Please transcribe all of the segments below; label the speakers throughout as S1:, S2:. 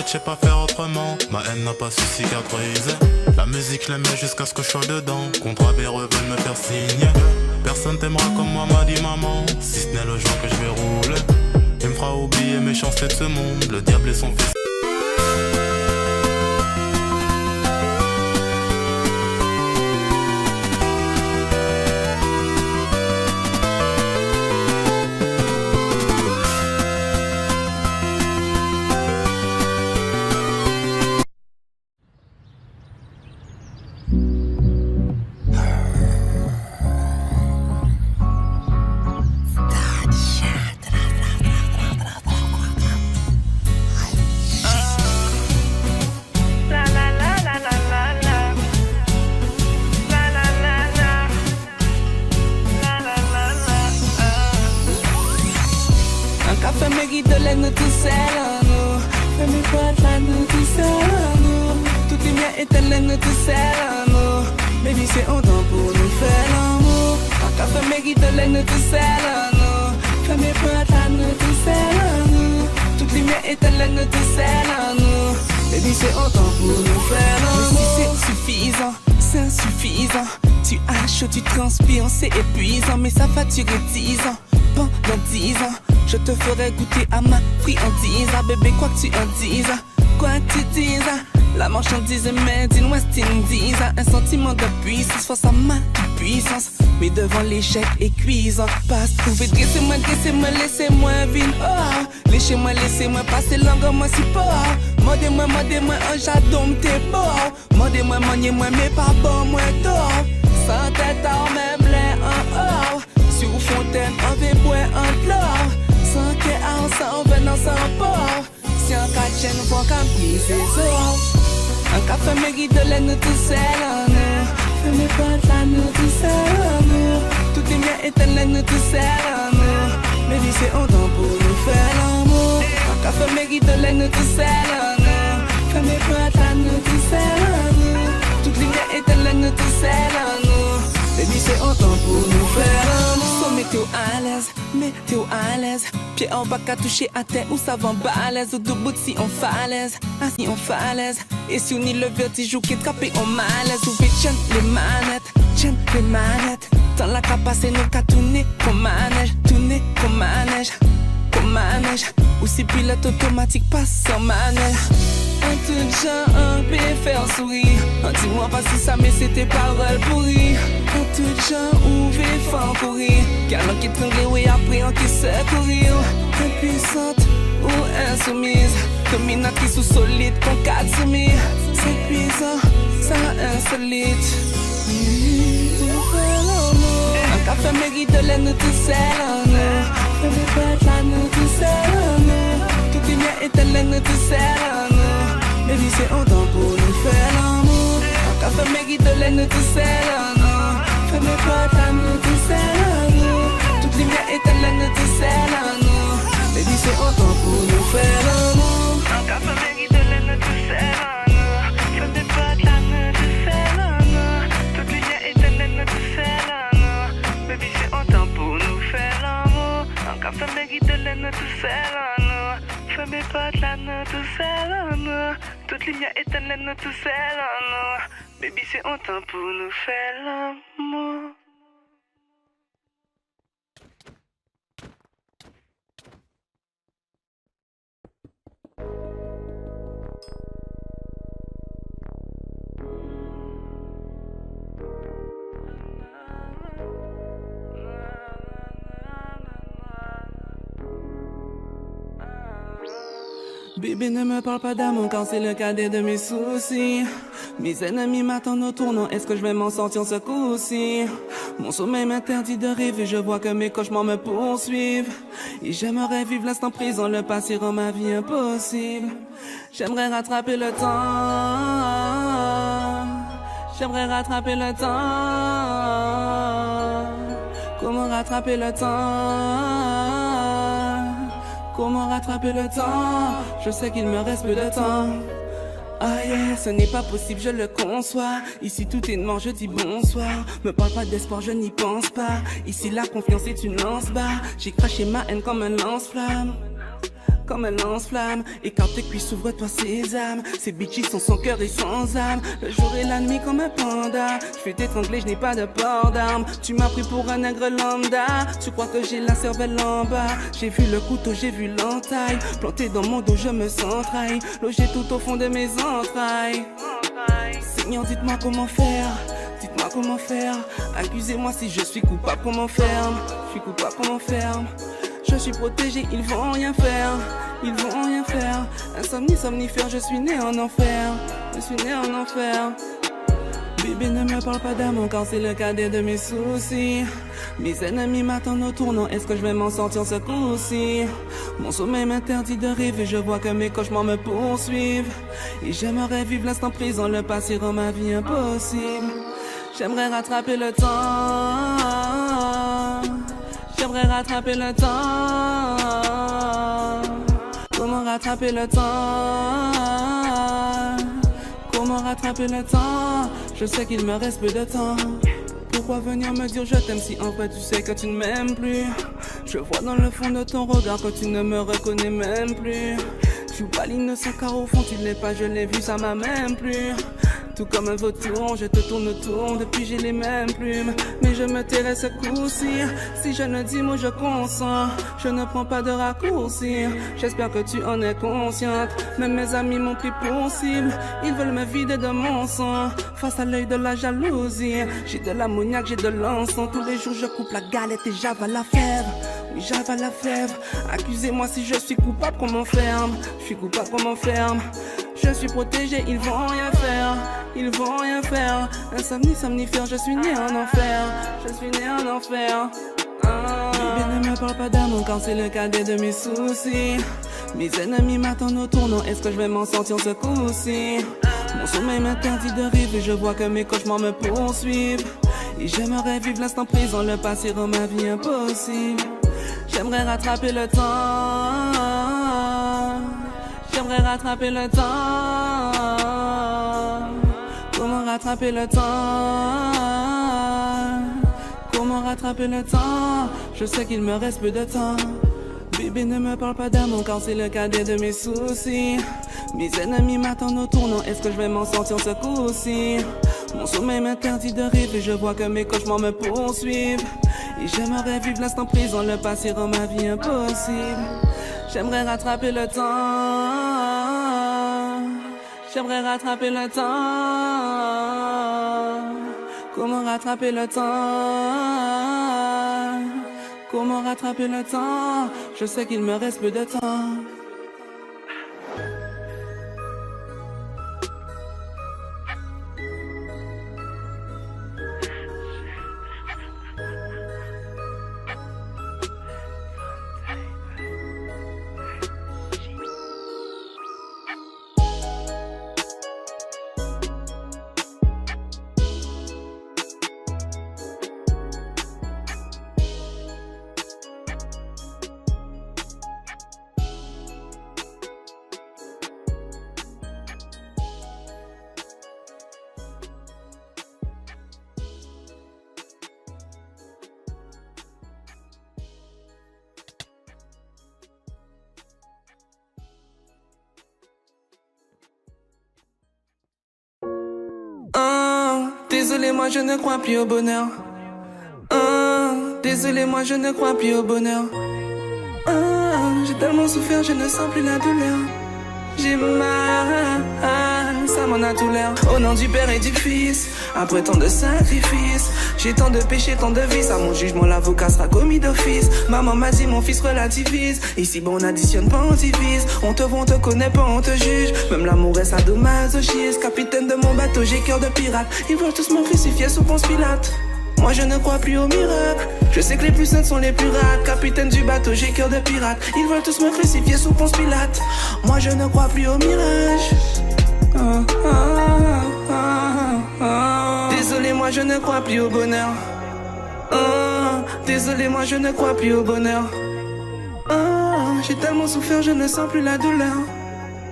S1: je sais pas faire autrement. Ma haine n'a pas su cicatriser. La musique je l'aimais jusqu'à ce que je sois dedans. Contrat véreux veulent me faire signer. Personne t'aimera comme moi m'a dit maman. Si ce n'est le jour que je vais rouler. Il me fera oublier mes chances de ce monde. Le diable et son fils.
S2: Nous tout seul en nous, fais mes potes là, nous tout seul en nous. Toutes les miens éternelles, nous tout seul en nous. Baby, c'est autant pour nous faire l'amour. Encore fais mes guides, nous tout seul en nous. Fais mes potes là, nous tout seul en nous. Toutes les miens éternelles, nous tout seul en nous. Baby, c'est autant pour nous faire l'amour. Mais si c'est suffisant, c'est insuffisant. Tu as chaud, tu transpires, c'est épuisant. Mais ça va durer 10 ans, pendant 10 ans. Je te ferai goûter à ma friandise. Ah bébé, quoi que tu en dises, quoi que tu dises, la marchandise est made in West Indies. Un sentiment de puissance face à ma puissance. Mais devant l'échec est cuisant. Passe, trouver, dressez-moi, laissez-moi vine. Oh, laissez-moi passer langue, moi si pas. Modez-moi, un j'adore t'es beau. Modez-moi, maniez-moi, mais pas bon, moi d'or. Sans tête en même l'air, oh. Sur fontaine, on veut boire en l'or. Sans que ensemble, venant sans port. Si on cache, nous faut qu'un brise un café me guide de nous tout seul en nous. Fais mes potes là, nous tout seul en nous. Toutes les miens éternelles, nous tout seul en nous. Mais dis c'est autant pour nous faire l'amour. Un café me guide de nous tout seul en nous. Fais mes potes là, nous tout seul en nous. Toutes les miens éternelles, nous tout seul en nous. Baby, c'est autant pour nous faire l'amour. So, météo à l'aise. Pied en bas qu'à toucher à terre ou ça va balèze. Ou debout si on falaise, assis en falaise. Et si on y le vertige ou qui est trappé en malaise. Ou vite tiens les manettes. Dans la capacité nous qu'à tourner comme manège. Ou si pilote automatique passe sans manuel. Un tout genre, un peut faire sourire. Dis-moi pas si ça mais c'était parole pourrie. Un tout genre, où veut faire courir. Car l'on qui tringle, oui après on qui sait courir. Impuissante ou insoumise. Dominante qui sous solide qu'on cadre soumis. C'est puissant, ça insolite. Un café mérite de l'aide, nous tout seul en nous. Fais mes potes là, nous tout seul en nous. Toutes les miens éternelles, nous tout seul en nous. Baby, c'est autant pour nous faire l'amour. Un café mérite de l'aide, nous tout seul en nous. Fais mes potes là, nous tout seul en nous. Toutes les miens éternelles, nous tout seul en nous. Baby, c'est autant pour nous faire l'amour. Un café mérite de l'aide, nous tout seul en nous. Fais mes potes là, nous tout seul en nous. Toutes les miens éternelles, nous tout seul en nous. Baby, c'est autant pour nous faire l'amour. Un café mérite de l'aide, nous tout seul en nous. Fais mes potes là, nous tout seul en nous. Toutes les miens éternelles, nous tout seul en nous. Baby, c'est autant pour nous faire l'amour. Bébé, ne me parle pas d'amour quand c'est le cadet de mes soucis. Mes ennemis m'attendent au tournant, est-ce que je vais m'en sortir ce coup-ci? Mon sommeil m'interdit de rêver, je vois que mes cauchemars me poursuivent. Et j'aimerais vivre l'instant présent, le passé rend ma vie impossible. J'aimerais rattraper le temps. J'aimerais rattraper le temps. Comment rattraper le temps? Comment rattraper le temps? Je sais qu'il me reste peu de temps. Ah yeah, ce n'est pas possible, je le conçois. Ici tout est noir, je dis bonsoir. Me parle pas d'espoir, je n'y pense pas. Ici la confiance est une lance-bas. J'ai craché ma haine comme un lance-flamme. comme un lance-flamme. Et quand tes cuisses s'ouvrent, toi sésame. Ces bitches sont sans cœur et sans âme. Le jour et la nuit comme un panda. Je vais t'étrangler, je n'ai pas de port d'armes. Tu m'as pris pour un nègre lambda. Tu crois que j'ai la cervelle en bas. J'ai vu le couteau, j'ai vu l'entaille. Planté dans mon dos, je me sens trahi. Logé tout au fond de mes entrailles. Seigneur, dites-moi comment faire. Dites-moi comment faire. Accusez-moi si je suis coupable, comment faire. Je suis coupable, comment faire. Je suis protégé, ils vont rien faire. Ils vont rien faire. Insomnie, somnifère, je suis né en enfer. Je suis né en enfer. Bébé, ne me parle pas d'amour car c'est le cadet de mes soucis. Mes ennemis m'attendent au tournant, est-ce que je vais m'en sortir ce coup-ci? Mon sommeil m'interdit de rêver, je vois que mes cauchemars me poursuivent. Et j'aimerais vivre l'instant présent, le passé rend ma vie impossible. J'aimerais rattraper le temps. J'aimerais rattraper le temps. Comment rattraper le temps? Comment rattraper le temps? Je sais qu'il me reste peu de temps. Pourquoi venir me dire je t'aime si en fait tu sais que tu ne m'aimes plus? Je vois dans le fond de ton regard que tu ne me reconnais même plus. Tu joues pas l'innocent car au fond tu ne l'es pas, je l'ai vu, ça m'a même plu. Tout comme un vautour, je te tourne autour, depuis j'ai les mêmes plumes. Mais je me tairai ce coup-ci, si je ne dis mot je consens. Je ne prends pas de raccourci, j'espère que tu en es consciente. Même mes amis m'ont pris pour cible, ils veulent me vider de mon sang. Face à l'œil de la jalousie, j'ai de l'ammoniaque, j'ai de l'encens. Tous les jours je coupe la galette et j'avale la fèvre. Oui, j'avale la fèvre. Accusez-moi si je suis coupable, qu'on m'enferme. Je suis coupable, qu'on m'enferme. Je suis protégé, ils vont rien faire. Ils vont rien faire. Insomnie, somnifère, je suis né en enfer. Je suis né en enfer. Bébé, ne me parle pas d'amour car c'est le cadet de mes soucis. Mes ennemis m'attendent au tournant, est-ce que je vais m'en sortir ce coup-ci? Mon sommeil m'interdit de rêver, je vois que mes cauchemars me poursuivent. Et j'aimerais vivre l'instant présent, le passé rend ma vie impossible. J'aimerais rattraper le temps. J'aimerais rattraper le temps. Comment rattraper le temps? Comment rattraper le temps? Je sais qu'il me reste peu de temps. Bébé, ne me parle pas d'amour car c'est le cadet de mes soucis. Mes ennemis m'attendent au tournant, est-ce que je vais m'en sortir ce coup-ci? Mon sommeil m'interdit de rêver, je vois que mes cauchemars me poursuivent. Et j'aimerais vivre l'instant présent, le passé rend ma vie impossible. J'aimerais rattraper le temps. J'aimerais rattraper le temps. Comment rattraper le temps? Comment rattraper le temps? Je sais qu'il me reste peu de temps. Désolé, moi je ne crois plus au bonheur. Désolé, moi je ne crois plus au bonheur. J'ai tellement souffert, je ne sens plus la douleur. J'ai mal, ça m'en a tout l'air. Au nom du Père et du Fils, après tant de sacrifices, j'ai tant de péchés, tant de vices. À mon jugement, l'avocat sera commis d'office. Maman m'a dit, mon fils relativise. Ici, bon, on additionne pas, on divise. On te voit, on te connaît pas, on te juge. Même l'amour est sadomasochiste. Capitaine de mon bateau, j'ai cœur de pirate. Ils veulent tous me crucifier sous Ponce Pilate. Moi je ne crois plus au miracle. Je sais que les plus saints sont les plus rares. Capitaine du bateau, j'ai cœur de pirate. Ils veulent tous me crucifier sous Ponce Pilate. Moi je ne crois plus au mirage. Désolé, moi je ne crois plus au bonheur. Désolé, moi je ne crois plus au bonheur. J'ai tellement souffert, je ne sens plus la douleur.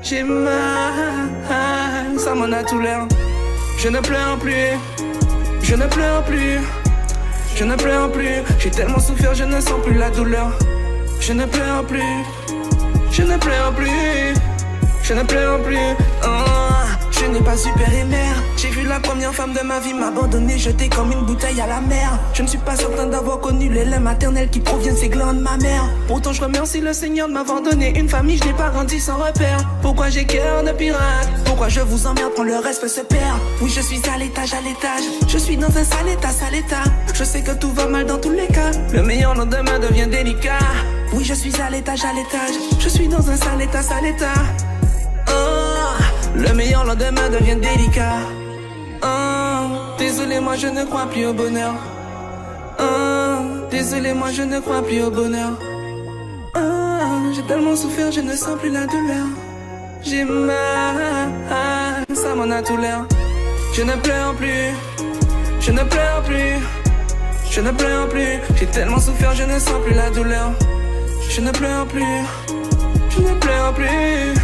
S2: J'ai mal, ça m'en a tout l'air. Je ne pleure plus. Je ne pleure plus, je ne pleure plus. J'ai tellement souffert, je ne sens plus la douleur. Je ne pleure plus, je ne pleure plus, je ne pleure plus. Je n'ai pas su père et mère. J'ai vu la première femme de ma vie m'abandonner, jeter comme une bouteille à la mer. Je ne suis pas certain d'avoir connu les laits maternels qui proviennent de ses glandes de ma mère. Pourtant je remercie le Seigneur de m'avoir donné une famille, je n'ai pas grandi sans repère. Pourquoi j'ai cœur de pirate? Pourquoi je vous emmerde quand le reste se perd? Oui, je suis à l'étage, je suis dans un sale état. Je sais que tout va mal dans tous les cas. Le meilleur lendemain devient délicat. Oui, je suis à l'étage, je suis dans un sale état. Le meilleur lendemain devient délicat. Désolé, moi je ne crois plus au bonheur. Désolé, moi je ne crois plus au bonheur. J'ai tellement souffert, je ne sens plus la douleur. J'ai mal, ça m'en a tout l'air. Je ne pleure plus, je ne pleure plus, je ne pleure plus. J'ai tellement souffert, je ne sens plus la douleur. Je ne pleure plus, je ne pleure plus,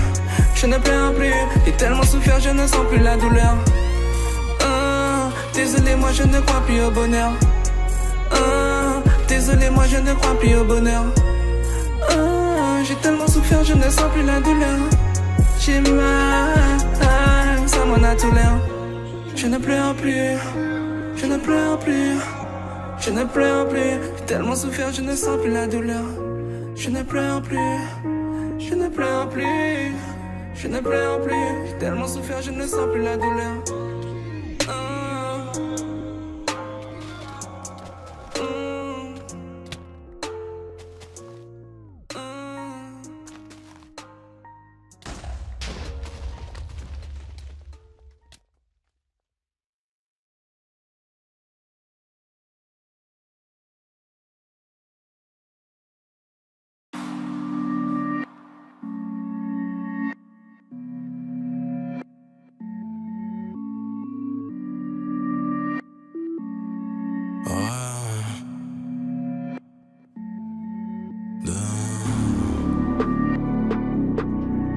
S2: je ne pleure plus. J'ai tellement souffert, je ne sens plus la douleur. Désolé, moi je ne crois plus au bonheur. Désolé, moi je ne crois plus au bonheur. J'ai tellement souffert, je ne sens plus la douleur. J'ai mal, ça m'en a tout l'air. Je ne pleure plus, je ne pleure plus, je ne pleure plus. J'ai tellement souffert, je ne sens plus la douleur. Je ne pleure plus, je ne pleure plus, je ne pleure plus. J'ai tellement souffert, je ne sens plus la douleur.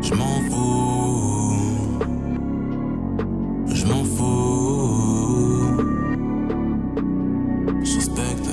S1: Je m'en fous, je m'en fous. Je respecte,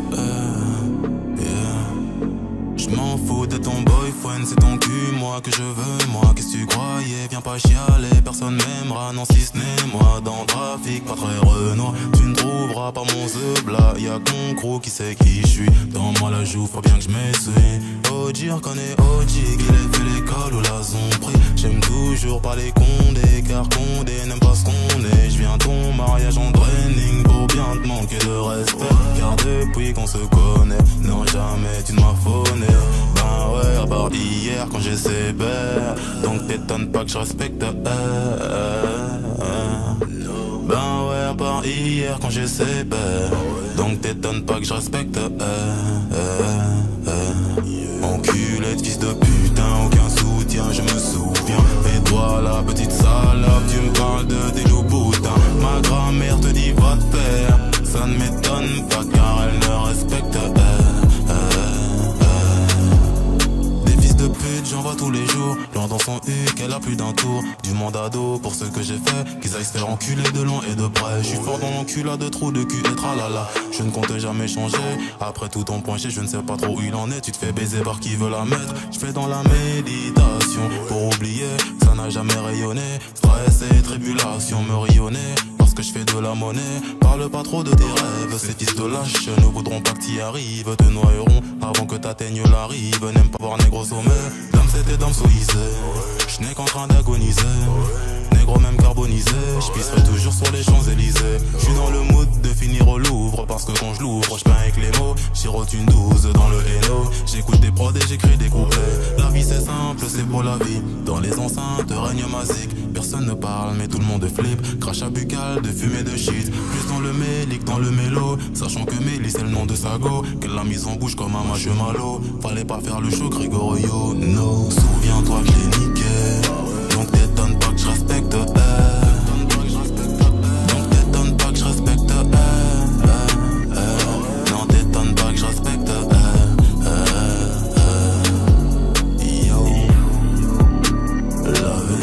S1: Je m'en fous de ton boyfriend, c'est ton cul, moi que je veux, moi. Qu'est-ce que tu croyais? Viens pas chialer, personne m'aimera, non si ce n'est moi. Dans le trafic, pas très Renoir, tu ne trouveras pas mon zebla. Y'a qu'on crew qui sait qui je suis. Dans moi la joue, faut bien que je m'essuie. OG, reconnais OG, qu'il ait fait l'école ou la zombrie. J'aime toujours parler Condé, car Condé n'aime pas ce qu'on est. Je viens ton mariage en training pour bien te manquer de respect. Car depuis qu'on se connaît, non jamais tu ne m'as phoné. Ben ouais, à part hier quand j'ai sévère. Donc t'étonnes pas que je respecte. Ben ouais, à part hier quand j'ai sévère. Donc t'étonnes pas que je respecte. Enculé de fils de putain, aucun soutien, je me souviens. Et toi la petite salope, tu me parles de tes loups boutins. Ma grand-mère te dit va te faire. Ça ne m'étonne pas car elle ne respecte. Des fils de pute, j'en vois tous les jours. Loin dans son huc, elle a plus d'un tour. Du mandat d'eau pour ce que j'ai fait. Qu'ils aillent se faire enculer de loin et de près. Je suis fort dans l'enculade de trous de cul et tralala. Je ne compte jamais changer. Après tout ton point G, je ne sais pas trop où il en est. Tu te fais baiser par qui veut la mettre. Je fais dans la méditation pour oublier que ça n'a jamais rayonné. Stress et tribulation me rayonner. Parce que je fais de la monnaie. Parle pas trop de tes rêves. Ces fils de lâches ne voudront pas que t'y arrives. Te noieront avant que t'atteignes la rive. N'aime pas voir négro sommet. Dame c'était dame soisée. Je n'ai qu'en train d'agoniser. Négro même carbonisé. Je pisserai toujours sur les Champs-Élysées. Je suis dans le mood de finir au Louvre. Parce que quand je l'ouvre, je peins avec les mots. Chirote une 12 dans le Hainaut. J'écoute des prods et j'écris des couplets. La vie c'est simple, c'est pour la vie. Dans les enceintes règne magique. Personne ne parle mais tout le monde flippe. Crachat buccal, de fumée de shit. Plus dans le mélic, dans le mélo. Sachant que Mélis c'est le nom de Sago. Qu'elle l'a mise en bouche comme un mâche malo. Fallait pas faire le show Grégorio, no. Souviens-toi que je l'ai niqué. Donc t'étonnes pas que je respecte. Donc t'étonnes pas que je respecte. Non t'étonnes pas que je respecte. Yo, love it.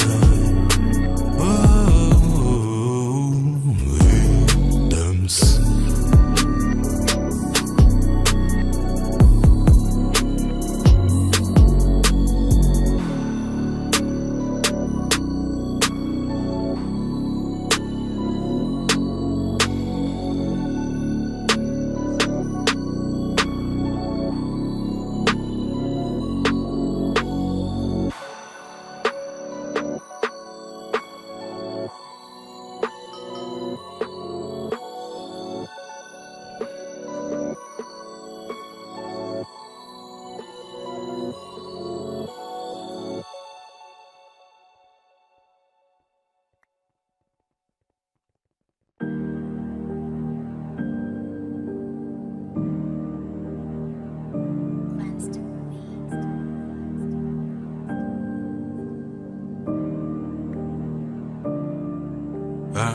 S1: Mais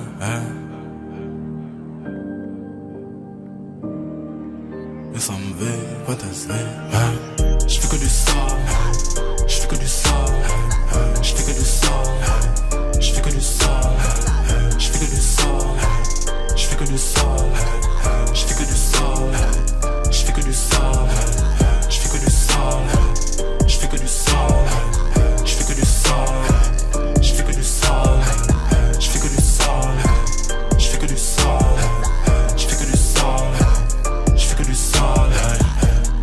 S1: ça me fait pas t'as j'fais que du sale, j'fais que du sale, j'fais que du sale, j'fais que du sale, j'fais que du sale, j'fais que du sale, j'fais que du sale, j'fais que du sale, j'fais que du sale, j'fais que du sale, j'fais que du sale, j'fais que du sale, j'fais que du sale, j'fais que du sale, j'fais que du sale, j'fais que du sale.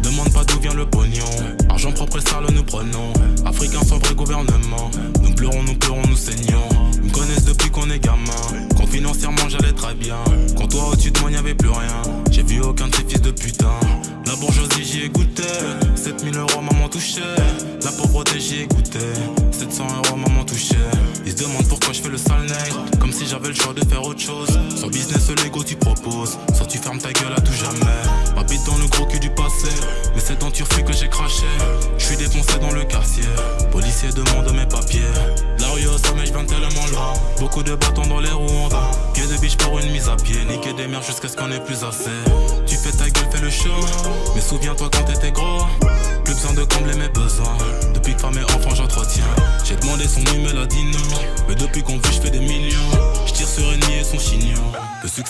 S1: Demande pas d'où vient le pognon, argent propre et sale nous prenons. Africains sans vrai gouvernement, nous pleurons, nous saignons. Ils me connaissent depuis qu'on est gamin, quand financièrement j'allais très bien. Quand toi au-dessus de moi y'avait plus rien, j'ai vu aucun de ces fils de putain. La bourgeoisie j'y ai goûté, 7000 € maman touchait. La pauvreté j'y ai goûté, 700 € maman touchait. Ils se demandent pourquoi je fais le sale nègre, comme si j'avais le choix de faire autre chose. Sur business Lego tu proposes, soit tu fermes ta gueule à tout jamais. Rapide dans le gros cul du passé, mais c'est dans Turfu que j'ai craché. Je suis défoncé dans le quartier, policier demande mes papiers. La rue au sommet je viens tellement loin, beaucoup de bâtons dans les roues en vain. Pied de biche pour une mise à pied, niquer des mères jusqu'à ce qu'on ait plus assez. Tu fais ta gueule, fais le show, mais souviens-toi quand t'étais gros. Plus besoin de combler mes besoins, depuis que femme et enfant j'entretiens. J'ai demandé son numéro, elle a dit non, mais depuis qu'on vit je fais des millions. Je tire sur ennemi et son chignon, le succès